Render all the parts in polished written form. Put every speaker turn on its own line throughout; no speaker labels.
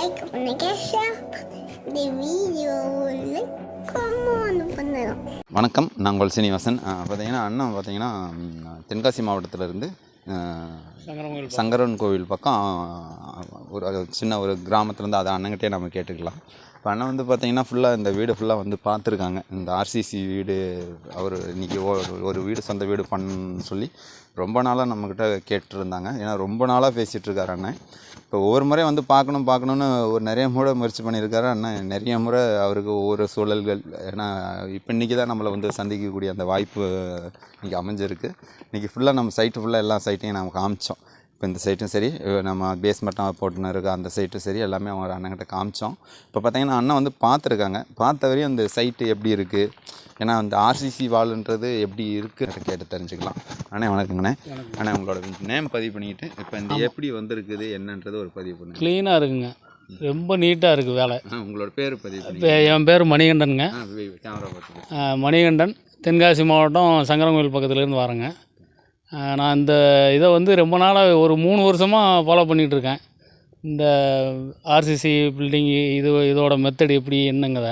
Like பண்ணுங்க, share பண்ணுங்க. இந்த வீடியோவில் கமெண்ட் பண்ணுங்க.
வணக்கம், நான் உங்கள் சீனிவாசன். பார்த்தீங்கன்னா அண்ணன் பார்த்தீங்கன்னா தென்காசி மாவட்டத்திலேருந்து சங்கரன் கோவில் பக்கம் ஒரு சின்ன ஒரு கிராமத்துலேருந்து அதை அண்ணங்கிட்டே நம்ம கேட்டுக்கலாம். இப்போ அண்ணன் வந்து பார்த்திங்கன்னா ஃபுல்லாக இந்த வீடு ஃபுல்லாக வந்து பார்த்துருக்காங்க. இந்த ஆர்சிசி வீடு அவர் இன்றைக்கி ஒரு வீடு சொந்த வீடு பண்ணணும்னு சொல்லி ரொம்ப நாளாக நம்மக்கிட்ட கேட்டுருந்தாங்க. ஏன்னா ரொம்ப நாளாக பேசிகிட்ருக்காரு அண்ணன். இப்போ ஒவ்வொரு முறையும் வந்து பார்க்கணுன்னு ஒரு நிறைய முறை முயற்சி பண்ணியிருக்காரு அண்ணன். நிறைய முறை அவருக்கு ஒவ்வொரு சூழல்கள், ஏன்னா இப்போ இன்றைக்கி தான் நம்மளை வந்து சந்திக்கக்கூடிய அந்த வாய்ப்பு இன்றைக்கி அமைஞ்சிருக்கு. இன்றைக்கி ஃபுல்லாக நம்ம சைட்டு ஃபுல்லாக எல்லா சைட்டையும் நம்ம காமிச்சோம். இப்போ இந்த சைட்டும் சரி, நம்ம பேஸ்மெண்ட்டாக போட்டுன்னு இருக்க அந்த சைட்டும் சரி, எல்லாமே அவங்க அண்ணன்கிட்ட காமிச்சோம். இப்போ பார்த்திங்கன்னா அண்ணன் வந்து பார்த்துருக்காங்க. பார்த்த வரையும் அந்த சைட்டு எப்படி இருக்குது, ஏன்னா அந்த ஆர்சிசி வால்ன்றது எப்படி இருக்குது கேட்டு தெரிஞ்சுக்கலாம். அண்ணே வணக்கங்கண்ணே. அண்ணே உங்களோட நேம் பதிவு பண்ணிக்கிட்டு இப்போ இந்த எப்படி வந்திருக்குது என்னன்றது ஒரு பதிவு பண்ணுங்க.
க்ளீனாக இருக்குங்க, ரொம்ப நீட்டாக இருக்குது வேலை.
உங்களோட பேர் பதிவு பண்ணி.
இப்போ என் பேர் மணிகண்டனுங்க.
கேமரா பார்த்து.
மணிகண்டன், தென்காசி மாவட்டம் சங்கரங்கோவில் பக்கத்துலேருந்து வரேங்க. நான் இந்த இதை வந்து ரொம்ப நாளாக ஒரு 3 வருஷமாக ஃபாலோ பண்ணிகிட்ருக்கேன். இந்த ஆர்சிசி பில்டிங் இதோட மெத்தட் எப்படி என்னங்கிறத.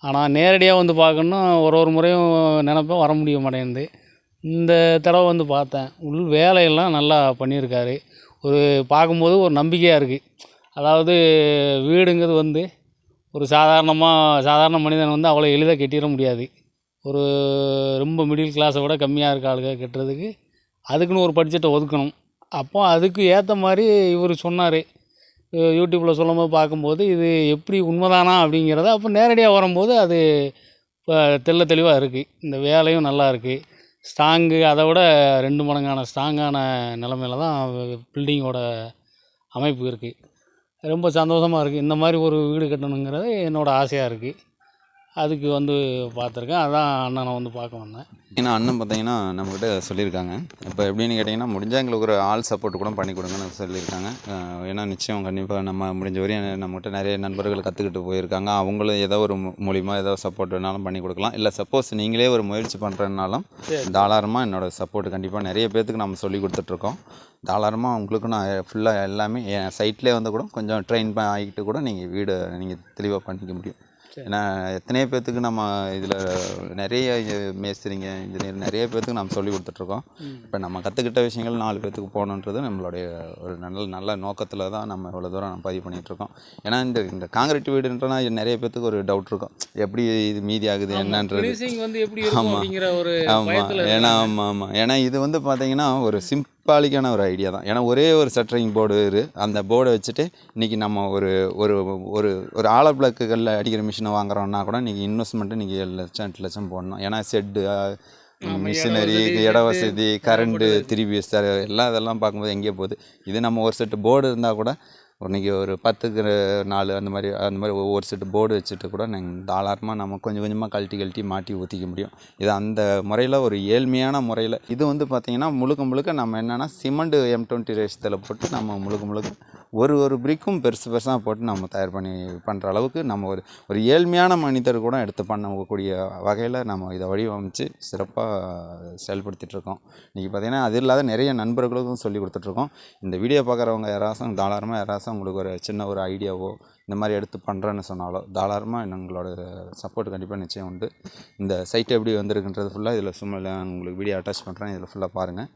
ஆனால் நேரடியாக வந்து பார்க்கணுன்னா ஒரு முறையும் நினைப்பேன், வர முடிய மாட்டேங்குது. இந்த தடவை வந்து பார்த்தேன், வேலையெல்லாம் நல்லா பண்ணியிருக்காரு. பார்க்கும்போது ஒரு நம்பிக்கையாக இருக்குது. அதாவது வீடுங்கிறது வந்து ஒரு சாதாரண மனிதன் வந்து அவ்வளோ எளிதாக கட்டிட முடியாது. ரொம்ப மிடில் கிளாஸை விட கம்மியாக இருக்க ஆளுங்க கட்டுறதுக்கு அதுக்குன்னு ஒரு பட்ஜெட்டை ஒதுக்கணும். அப்போ அதுக்கு ஏற்ற மாதிரி இவர் சொன்னார். யூடியூப்பில் சொல்லும்போது பார்க்கும்போது இது எப்படி உண்மைதானா அப்படிங்கிறத அப்போ நேரடியாக வரும்போது அது இப்போ தெளிவாக இருக்குது. இந்த வேலையும் நல்லா இருக்குது. ஸ்ட்ராங்கு அதை விட 2 மடங்கான ஸ்ட்ராங்கான நிலமையில தான் பில்டிங்கோட அமைப்பு இருக்குது. ரொம்ப சந்தோஷமாக இருக்குது. இந்த மாதிரி ஒரு வீடு கட்டணுங்கிறது என்னோடய ஆசையாக இருக்குது. அதுக்கு வந்து பார்த்துருக்கேன். அதான் அண்ணனை வந்து பார்க்க வந்தேன்.
ஏன்னா அண்ணன் பார்த்தீங்கன்னா நம்மக்கிட்ட சொல்லியிருக்காங்க. இப்போ எப்படின்னு கேட்டிங்கன்னா, முடிஞ்சால் எங்களுக்கு ஒரு ஆள் சப்போர்ட் கூட பண்ணி கொடுங்கன்னு சொல்லியிருக்காங்க. ஏன்னா நிச்சயம் கண்டிப்பாக நம்ம முடிஞ்ச வரையும் நம்மகிட்ட நிறைய நண்பர்கள் கற்றுக்கிட்டு போயிருக்காங்க. அவங்களும் ஏதோ ஒரு மூலிமா ஏதோ சப்போர்ட் வேணாலும் பண்ணி கொடுக்கலாம். இல்லை சப்போஸ் நீங்களே ஒரு முயற்சி பண்ணுறதுனாலும் தாராளமாக என்னோடய சப்போர்ட் கண்டிப்பாக நிறைய பேர்த்துக்கு நம்ம சொல்லி கொடுத்துட்ருக்கோம். தாராளமாக உங்களுக்கு நான் ஃபுல்லாக எல்லாமே என் சைட்லேயே வந்து கூட கொஞ்சம் ட்ரெயின் ஆகிட்டு கூட நீங்கள் வீடு நீங்கள் தெளிவாக பண்ணிக்க முடியும். ஏன்னா எத்தனையோ பேர்த்துக்கு நம்ம இதில் நிறைய மேஸ்திரிங்க, இன்ஜினியர் நிறைய பேர்த்துக்கு நம்ம சொல்லி கொடுத்துட்ருக்கோம். இப்போ நம்ம கற்றுக்கிட்ட விஷயங்கள் 4 பேர்த்துக்கு போகணுன்றது நம்மளுடைய ஒரு நல்ல நோக்கத்தில் தான் நம்ம இவ்வளோ தூரம் நம்ம பதிவு பண்ணிகிட்ருக்கோம். ஏன்னா இந்த காங்கிரீட் வீடுன்றனா நிறைய பேர்த்துக்கு ஒரு டவுட் இருக்கும், எப்படி இது மீதி ஆகுது என்னன்றது. ஆமாம். ஏன்னா இது வந்து பார்த்திங்கன்னா ஒரு சிம்பாலிக்கான ஒரு ஐடியா தான். ஏன்னா ஒரே ஒரு ஷட்டரிங் போர்டு, அந்த போர்டை வச்சுட்டு இன்றைக்கி நம்ம ஒரு ஒரு ஒரு ஒரு ஆழ பிளக்குகளில் அடிக்கிற மிஷினை வாங்குறோன்னா கூட இன்றைக்கி இன்வெஸ்ட்மெண்ட்டு இன்றைக்கி 7 லட்சம் 8 லட்சம் போடணும். ஏன்னா செட்டு, மிஷினரி, இட வசதி, கரண்ட்டு, 3BS இதெல்லாம் பார்க்கும்போது எங்கேயே போகுது. இது நம்ம ஒரு செட்டு போர்டு இருந்தால் கூட இன்றைக்கி ஒரு 10க்கு 4 அந்த மாதிரி ஒவ்வொரு செட்டு போர்டு வச்சுட்டு கூட நாங்கள் தாராளமாக நம்ம கொஞ்சம் கொஞ்சமாக கழட்டி மாட்டி ஊற்றிக்க முடியும். இது அந்த முறையில் ஒரு ஏழ்மையான முறையில். இது வந்து பார்த்திங்கன்னா முழுக்க நம்ம என்னென்னா சிமெண்ட் M20 ரேஷத்தில் போட்டு நம்ம முழுக்க ஒரு பிரிக்கும் பெருசாக போட்டு நம்ம தயார் பண்ணி பண்ணுற அளவுக்கு நம்ம ஒரு ஏழ்மையான மனிதர் கூட எடுத்து பண்ணக்கூடிய வகையில் நம்ம இதை வடிவமைச்சு சிறப்பாக செயல்படுத்திகிட்ருக்கோம். இன்றைக்கி பார்த்திங்கன்னா அது இல்லாத நிறைய நண்பர்களுக்கும் சொல்லி கொடுத்துட்ருக்கோம். இந்த வீடியோ பார்க்குறவங்க யாராச்சும் தாராளமாக உங்களுக்கு ஒரு சின்ன ஒரு ஐடியாவோ இந்த மாதிரி எடுத்து பண்ணுறேன்னு சொன்னாலோ தாராளமாக எங்களோட சப்போர்ட் கண்டிப்பாக நிச்சயம் உண்டு. இந்த சைட் எப்படி வந்திருக்குன்றது ஃபுல்லாக இதில் சும்மா உங்களுக்கு வீடியோ அட்டாச் பண்ணுறேன், இதில் ஃபுல்லாக பாருங்கள்.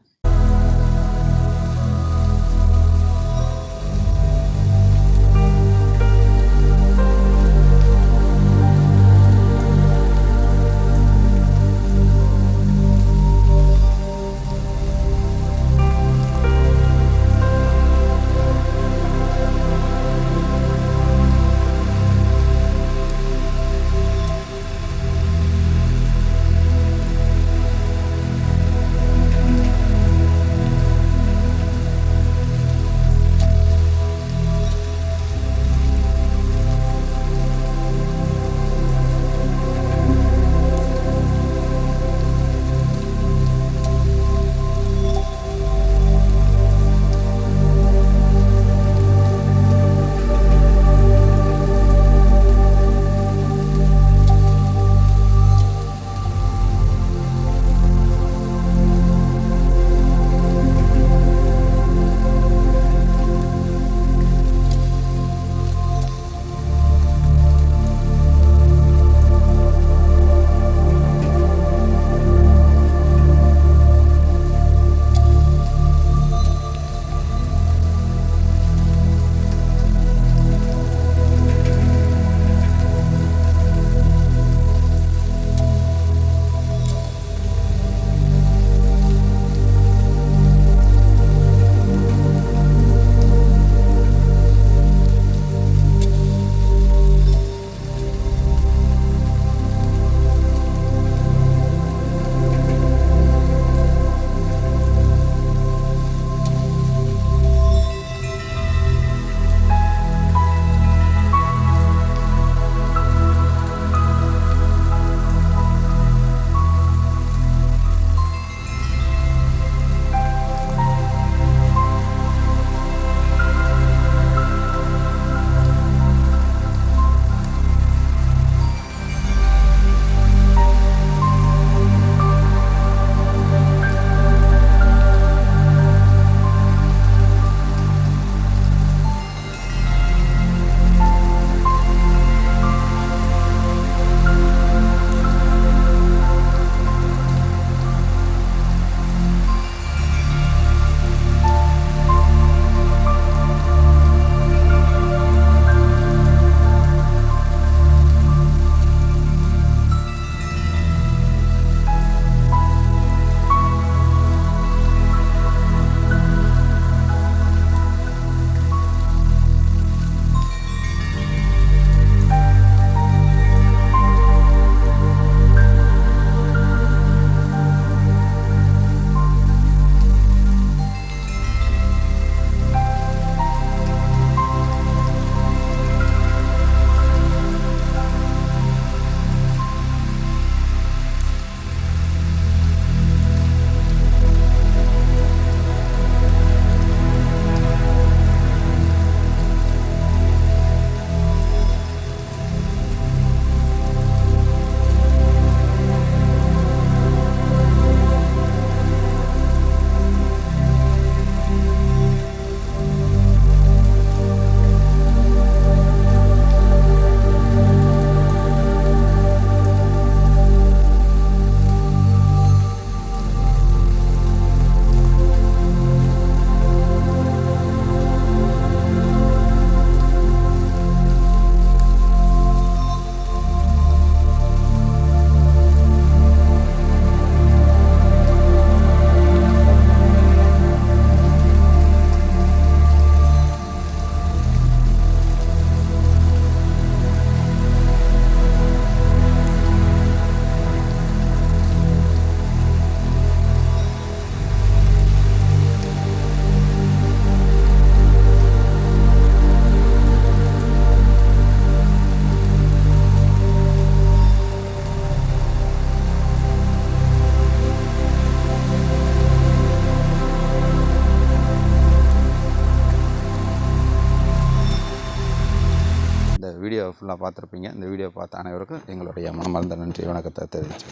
ஃபுல்லாக பார்த்துருப்பீங்க. இந்த வீடியோ பார்த்த அனைவருக்கும் எங்களுடைய மனமார்ந்த நன்றி வணக்கத்தை தெரிவிச்சு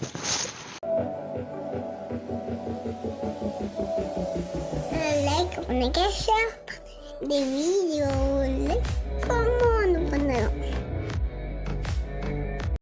லைக் பண்ணுங்க, ஷேர் பண்ணுங்க. இந்த வீடியோ லைக்